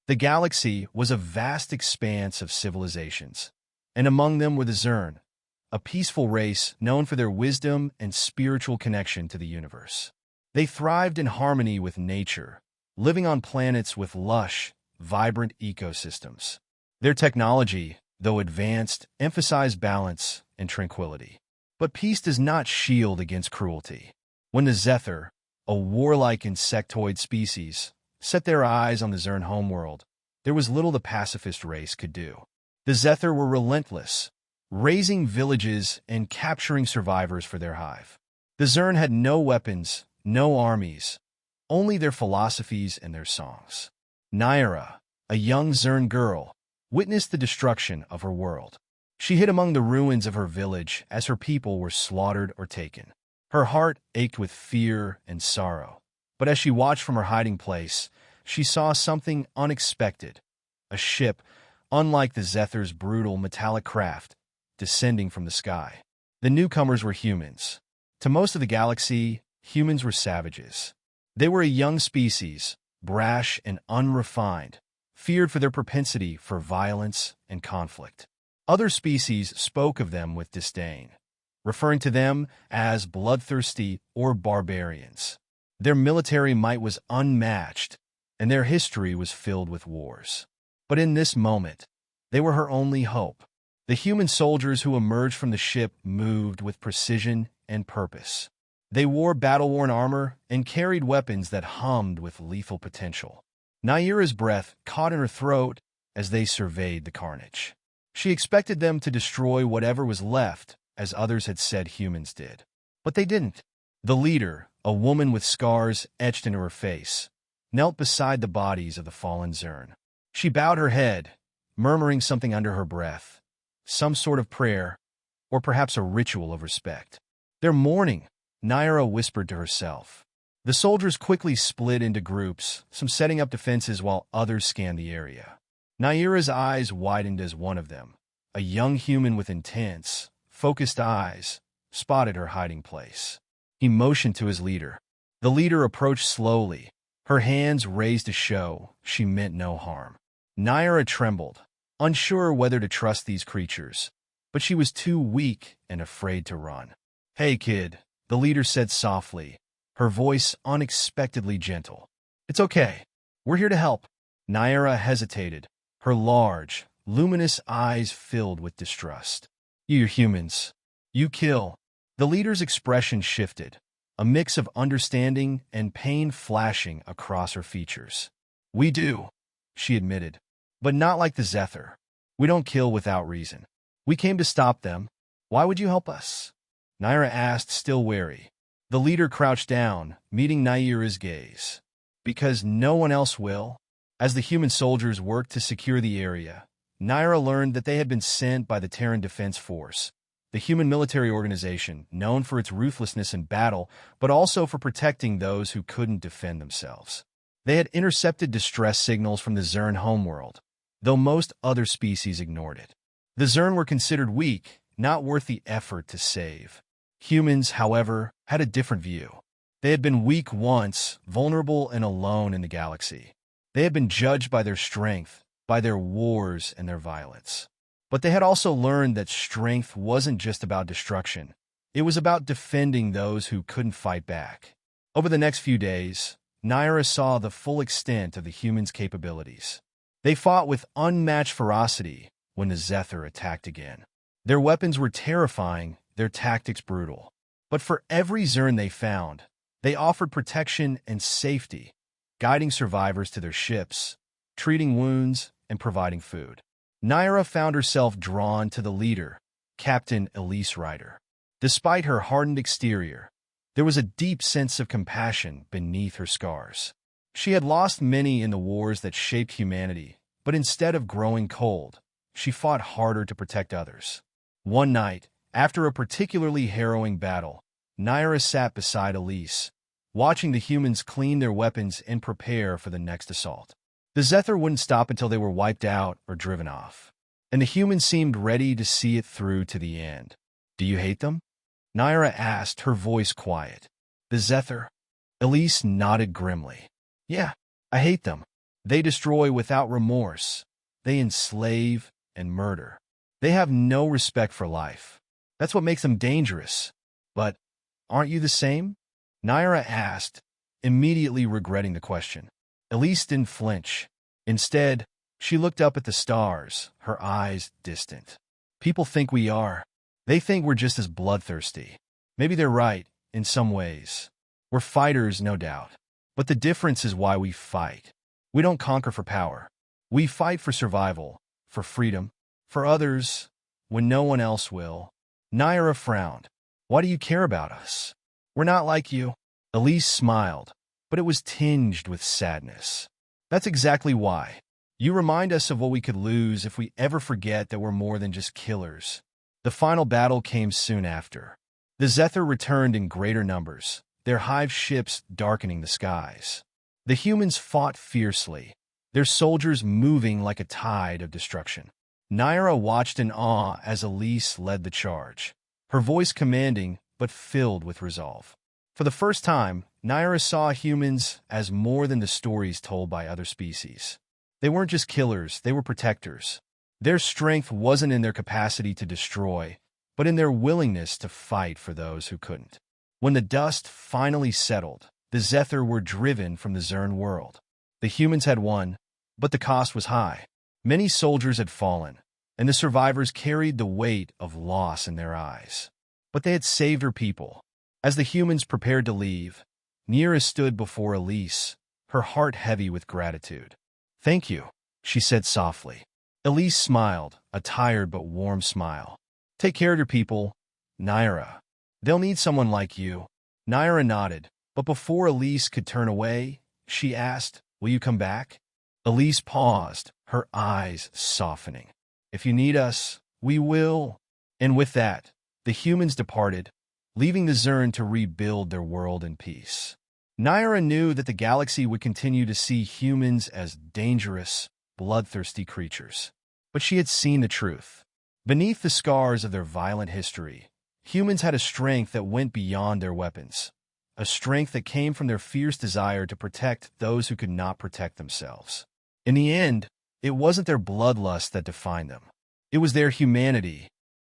The galaxy was a vast expanse of civilizations, and among them were the Zhurn, a peaceful race known for their wisdom and spiritual connection to the universe. They thrived in harmony with nature, living on planets with lush, vibrant ecosystems. Their technology, though advanced, emphasized balance and tranquility. But peace does not shield against cruelty. When the Xethar, a warlike insectoid species, set their eyes on the Zhurn homeworld, there was little the pacifist race could do. The Xethar were relentless, razing villages and capturing survivors for their hive. The Zhurn had no weapons, no armies, only their philosophies and their songs. Nyeera, a young Zhurn girl, witnessed the destruction of her world. She hid among the ruins of her village as her people were slaughtered or taken. Her heart ached with fear and sorrow. But as she watched from her hiding place, she saw something unexpected. A ship, unlike the Xethar's brutal metallic craft, descending from the sky. The newcomers were humans. To most of the galaxy, humans were savages. They were a young species, brash and unrefined, feared for their propensity for violence and conflict. Other species spoke of them with disdain, referring to them as bloodthirsty or barbarians. Their military might was unmatched, and their history was filled with wars. But in this moment, they were her only hope. The human soldiers who emerged from the ship moved with precision and purpose. They wore battle-worn armor and carried weapons that hummed with lethal potential. Nyeera's breath caught in her throat as they surveyed the carnage. She expected them to destroy whatever was left, as others had said humans did. But they didn't. The leader, a woman with scars etched into her face, knelt beside the bodies of the fallen Zhurn. She bowed her head, murmuring something under her breath, some sort of prayer, or perhaps a ritual of respect. "They're mourning," Nyeera whispered to herself. The soldiers quickly split into groups, some setting up defenses while others scanned the area. Nyeera's eyes widened as one of them, a young human with intense, focused eyes, spotted her hiding place. He motioned to his leader. The leader approached slowly, her hands raised to show she meant no harm. Nyeera trembled, unsure whether to trust these creatures, but she was too weak and afraid to run. "Hey, kid," the leader said softly, her voice unexpectedly gentle. "It's okay. We're here to help." Nyeera hesitated, her large, luminous eyes filled with distrust. "You're humans. You kill." The leader's expression shifted, a mix of understanding and pain flashing across her features. "We do," she admitted, "but not like the Xethar. We don't kill without reason. We came to stop them. Why would you help us?" Nyeera asked, still wary. The leader crouched down, meeting Nyeera's gaze. "Because no one else will." As the human soldiers worked to secure the area, Nyeera learned that they had been sent by the Terran Defense Force, the human military organization known for its ruthlessness in battle, but also for protecting those who couldn't defend themselves. They had intercepted distress signals from the Zhurn homeworld, though most other species ignored it. The Zhurn were considered weak, not worth the effort to save. Humans, however, had a different view. They had been weak once, vulnerable and alone in the galaxy. They had been judged by their strength, by their wars and their violence. But they had also learned that strength wasn't just about destruction. It was about defending those who couldn't fight back. Over the next few days, Nyeera saw the full extent of the humans' capabilities. They fought with unmatched ferocity when the Xethar attacked again. Their weapons were terrifying, their tactics brutal. But for every Zhurn they found, they offered protection and safety, guiding survivors to their ships, treating wounds, and providing food. Nyeera found herself drawn to the leader, Captain Elise Ryder. Despite her hardened exterior, there was a deep sense of compassion beneath her scars. She had lost many in the wars that shaped humanity, but instead of growing cold, she fought harder to protect others. One night, after a particularly harrowing battle, Nyeera sat beside Elise, watching the humans clean their weapons and prepare for the next assault. The Xethar wouldn't stop until they were wiped out or driven off, and the humans seemed ready to see it through to the end. "Do you hate them?" Nyeera asked, her voice quiet. "The Xethar?" Elise nodded grimly. "Yeah, I hate them. They destroy without remorse. They enslave and murder. They have no respect for life. That's what makes them dangerous. But aren't you the same? Nyeera asked, immediately regretting the question. Elise didn't flinch. Instead, she looked up at the stars, her eyes distant. People think we are. They think we're just as bloodthirsty. Maybe they're right, in some ways. We're fighters, no doubt. But the difference is why we fight. We don't conquer for power. We fight for survival, for freedom, for others, when no one else will. Nyeera frowned. Why do you care about us? We're not like you. Elise smiled, but it was tinged with sadness. That's exactly why. You remind us of what we could lose if we ever forget that we're more than just killers. The final battle came soon after. The Xethar returned in greater numbers, their hive ships darkening the skies. The humans fought fiercely, their soldiers moving like a tide of destruction. Nyeera watched in awe as Elise led the charge, her voice commanding but filled with resolve. For the first time, Nyeera saw humans as more than the stories told by other species. They weren't just killers, they were protectors. Their strength wasn't in their capacity to destroy, but in their willingness to fight for those who couldn't. When the dust finally settled, the Xethar were driven from the Zhurn world. The humans had won, but the cost was high. Many soldiers had fallen, and the survivors carried the weight of loss in their eyes. But they had saved her people. As the humans prepared to leave, Nyeera stood before Elise, her heart heavy with gratitude. "Thank you," she said softly. Elise smiled, a tired but warm smile. "Take care of your people, Nyeera. They'll need someone like you." Nyeera nodded, but before Elise could turn away, she asked, "Will you come back?" Elise paused, her eyes softening. "If you need us, we will." And with that, the humans departed, leaving the Zhurn to rebuild their world in peace. Nyeera knew that the galaxy would continue to see humans as dangerous, bloodthirsty creatures. But she had seen the truth. Beneath the scars of their violent history, humans had a strength that went beyond their weapons, a strength that came from their fierce desire to protect those who could not protect themselves. In the end, it wasn't their bloodlust that defined them. It was their humanity,